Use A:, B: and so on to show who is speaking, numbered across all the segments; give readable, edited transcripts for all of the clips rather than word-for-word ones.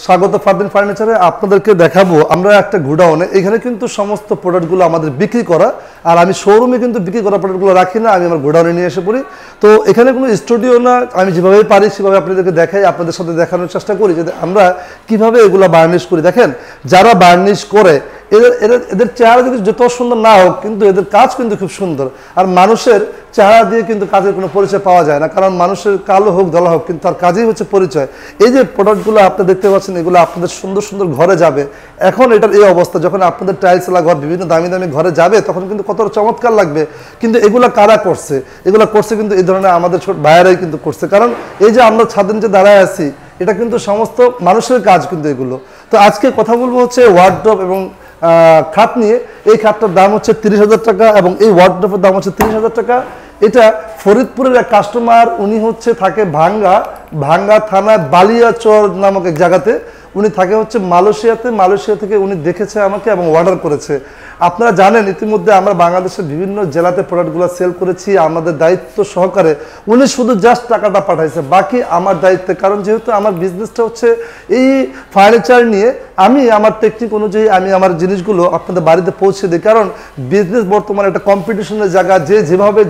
A: স্বাগত ফারদিন ফার্নিচারে। আপনাদেরকে দেখাবো আমরা একটা গোডাউনে, এখানে কিন্তু সমস্ত প্রোডাক্টগুলো আমাদের বিক্রি করা, আর আমি শোরুমে কিন্তু বিক্রি করা প্রোডাক্টগুলো রাখি না, আমি আমার গোডাউনে নিয়ে এসে পড়ি। তো এখানে কোনো স্টুডিও না, আমি যেভাবে পারি সেভাবে আপনাদেরকে দেখাই, আপনাদের সাথে দেখানোর চেষ্টা করি যে আমরা কিভাবে এগুলো বার্নিশ করি। দেখেন, যারা বার্নিশ করে এদের চেহারা যদি যত সুন্দর না হোক, কিন্তু এদের কাজ কিন্তু খুব সুন্দর। আর মানুষের চেহারা দিয়ে কিন্তু কাজের কোনো পরিচয় পাওয়া যায় না, কারণ মানুষের কালো হোক ধলা হোক, কিন্তু তার কাজই হচ্ছে পরিচয়। এই যে প্রোডাক্টগুলো আপনি দেখতে পাচ্ছেন, এগুলো আপনাদের সুন্দর সুন্দর ঘরে যাবে। এখন এটার এই অবস্থা, যখন আপনাদের টাইলসওয়ালা ঘর, বিভিন্ন দামি দামি ঘরে যাবে, তখন কিন্তু কতটা চমৎকার লাগবে। কিন্তু এগুলো কারা করছে? এগুলো করছে কিন্তু এই ধরনের আমাদের ছোট ভাইয়েরাই কিন্তু করছে। কারণ এই যে আমরা ছাদের নিচে দাঁড়ায় আছি, এটা কিন্তু সমস্ত মানুষের কাজ কিন্তু এগুলো। তো আজকে কথা বলবো হচ্ছে ওয়ার্ডরোব এবং খাট নিয়ে। এই খাটটার দাম হচ্ছে 30,000 টাকা এবং এই ওয়ার্ডরোবের দাম হচ্ছে 30,000 টাকা। এটা ফরিদপুরের এক কাস্টমার, উনি হচ্ছে থাকে ভাঙ্গা থানায় বালিয়াচর নামক এক জায়গাতে। উনি থাকে হচ্ছে মালয়েশিয়াতে। মালয়েশিয়া থেকে উনি দেখেছে আমাকে এবং অর্ডার করেছে। আপনারা জানেন ইতিমধ্যে আমরা বাংলাদেশের বিভিন্ন জেলাতে প্রোডাক্টগুলো সেল করেছি আমাদের দায়িত্ব সহকারে। উনি শুধু জাস্ট টাকাটা পাঠাইছে, বাকি আমার দায়িত্বে। কারণ যেহেতু আমার বিজনেসটা হচ্ছে এই ফার্নিচার নিয়ে, আমি আমার টেকনিক অনুযায়ী আমি আমার জিনিসগুলো আপনাদের বাড়িতে পৌঁছে দিই। কারণ বিজনেস বর্তমানে একটা কম্পিটিশনের জায়গা, যে যেভাবে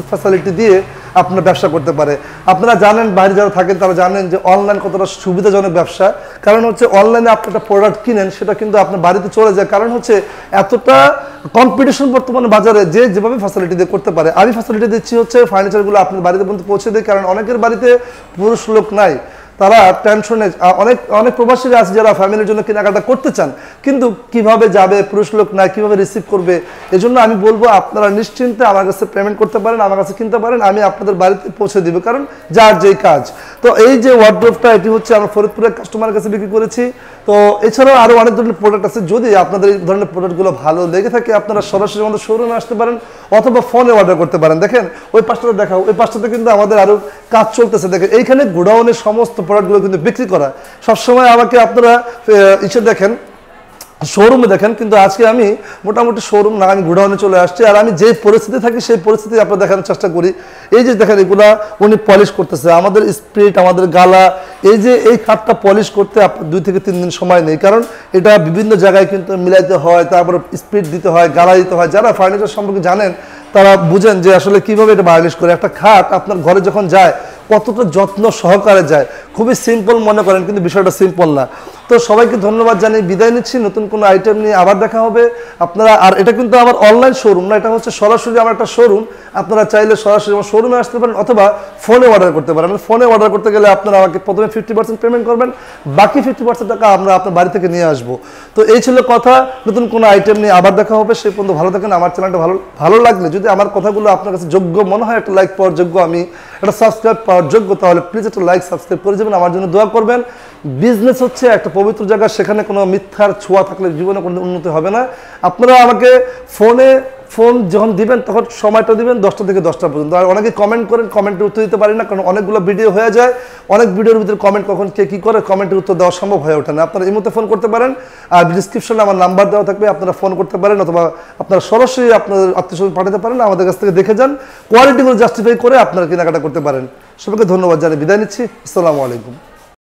A: ফ্যাসিলিটি দিয়ে আপনার ব্যবসা করতে পারে। আপনারা জানেন, বাইরে যারা থাকেন তারা জানেন যে অনলাইন কতটা সুবিধাজনক ব্যবসা। কারণ হচ্ছে অনলাইনে আপনি একটা প্রোডাক্ট কিনেন, সেটা কিন্তু আপনার বাড়িতে চলে যায়। কারণ হচ্ছে এতটা কম্পিটিশন বর্তমানে বাজারে, যে যেভাবে ফ্যাসিলিটি দিয়ে করতে পারে। আমি ফ্যাসিলিটি দিচ্ছি হচ্ছে ফার্নিচারগুলো আপনার বাড়িতে পর্যন্ত পৌঁছে দিই। কারণ অনেকের বাড়িতে পুরুষ লোক নাই, তারা টেনশনে, অনেক প্রবাসীরা আছে যারা ফ্যামিলির জন্য কেনাকাটা করতে চান, কিন্তু কিভাবে যাবে, পুরুষ লোক নাই, কিভাবে রিসিভ করবে। এজন্য আমি বলবো আপনারা নিশ্চিন্তে আমার কাছে পেমেন্ট করতে পারেন, আমার কাছে কিনতে পারেন, আমি আপনাদের বাড়িতে পৌঁছে দিব। কারণ যার যেই কাজ। তো এই যে ওয়ার্ডরোবটা, এটি হচ্ছে আমরা ফরিদপুরের কাস্টমারের কাছে বিক্রি করেছি। তো এছাড়াও আরও অনেক ধরনের প্রোডাক্ট আছে। যদি আপনাদের এই ধরনের প্রোডাক্টগুলো ভালো লেগে থাকে, আপনারা সরাসরি আমাদের শোরুমে আসতে পারেন অথবা ফোনে অর্ডার করতে পারেন। দেখেন ওই পাশটাতে দেখাও, ওই পাশটাতে কিন্তু আমাদের আরও কাজ চলতেছে। দেখেন এইখানে গোডাউনের সমস্ত প্রোডাক্টগুলো কিন্তু বিক্রি করা। সবসময় আমাকে আপনারা দেখেন, শোরুমে দেখেন, কিন্তু আজকে আমি মোটামুটি শোরুম না, আমি গোডাউনে চলে আসছি। আর আমি যে পরিস্থিতি থাকি সেই পরিস্থিতি আপনার দেখানোর চেষ্টা করি। এই যে দেখেন, এগুলা উনি পলিশ করতেছে, আমাদের স্প্রিট, আমাদের গালা। এই যে এই খাটটা পলিশ করতে আপনার 2 থেকে 3 দিন সময় নেই, কারণ এটা বিভিন্ন জায়গায় কিন্তু মিলাইতে হয়, তারপরে স্প্রিট দিতে হয়, গালা দিতে হয়। যারা ফার্নিচার সম্পর্কে জানেন তারা বুঝেন যে আসলে কীভাবে এটা বার্নিশ করে। একটা খাট আপনার ঘরে যখন যায়, কতটা যত্ন সহকারে যায়। খুবই সিম্পল মনে করেন, কিন্তু বিষয়টা সিম্পল না। তো সবাইকে ধন্যবাদ জানিয়ে বিদায় নিচ্ছি। নতুন কোনো আইটেম নিয়ে আবার দেখা হবে আপনারা। আর এটা কিন্তু আমার অনলাইন শোরুম না, এটা হচ্ছে সরাসরি আমার একটা শোরুম। আপনারা চাইলে সরাসরি আমার শোরুমে আসতে পারেন অথবা ফোনে অর্ডার করতে পারেন। ফোনে অর্ডার করতে গেলে আপনারা আমাকে প্রথমে 50% পেমেন্ট করবেন, বাকি 50% টাকা আমরা আপনার বাড়ি থেকে নিয়ে আসবো। তো এই ছিল কথা। নতুন কোনো আইটেম নিয়ে আবার দেখা হবে। সেই পর্যন্ত ভালো থাকেন। আমার চ্যানেলটা ভালো লাগলে, যদি আমার কথাগুলো আপনার কাছে যোগ্য মনে হয়, একটা লাইক পাওয়ার যোগ্য, আমি একটা সাবস্ক্রাইব পাওয়ার যোগ্য, তাহলে প্লিজ একটা লাইক সাবস্ক্রাইব করে যাবেন, আমার জন্য দোয়া করবেন। বিজনেস হচ্ছে একটা পবিত্র জায়গা, সেখানে কোনো মিথ্যার ছোঁয়া থাকলে জীবনে কোনো উন্নতি হবে না। আপনারা আমাকে ফোন যখন দিবেন তখন সময়টা দিবেন 10টা থেকে 10টা পর্যন্ত। আর অনেকে কমেন্ট করেন, কমেন্টের উত্তর দিতে পারি না, কারণ অনেকগুলো ভিডিও হয়ে যায়। অনেক ভিডিওর ভিতরে কমেন্ট কখন কে কী করে, কমেন্টের উত্তর দেওয়া সম্ভব হয়ে ওঠে না। আপনারা এই মুহূর্তে ফোন করতে পারেন, আর ডিসক্রিপশনে আমার নাম্বার দেওয়া থাকবে, আপনারা ফোন করতে পারেন অথবা আপনারা সরাসরি আপনাদের আত্মীয়স্বজন পাঠাতে পারেন। আমাদের কাছ থেকে দেখে যান, কোয়ালিটিগুলো জাস্টিফাই করে আপনারা কেনাকাটা করতে পারেন। সবাইকে ধন্যবাদ জানিয়ে বিদায় নিচ্ছি। আসসালামু আলাইকুম।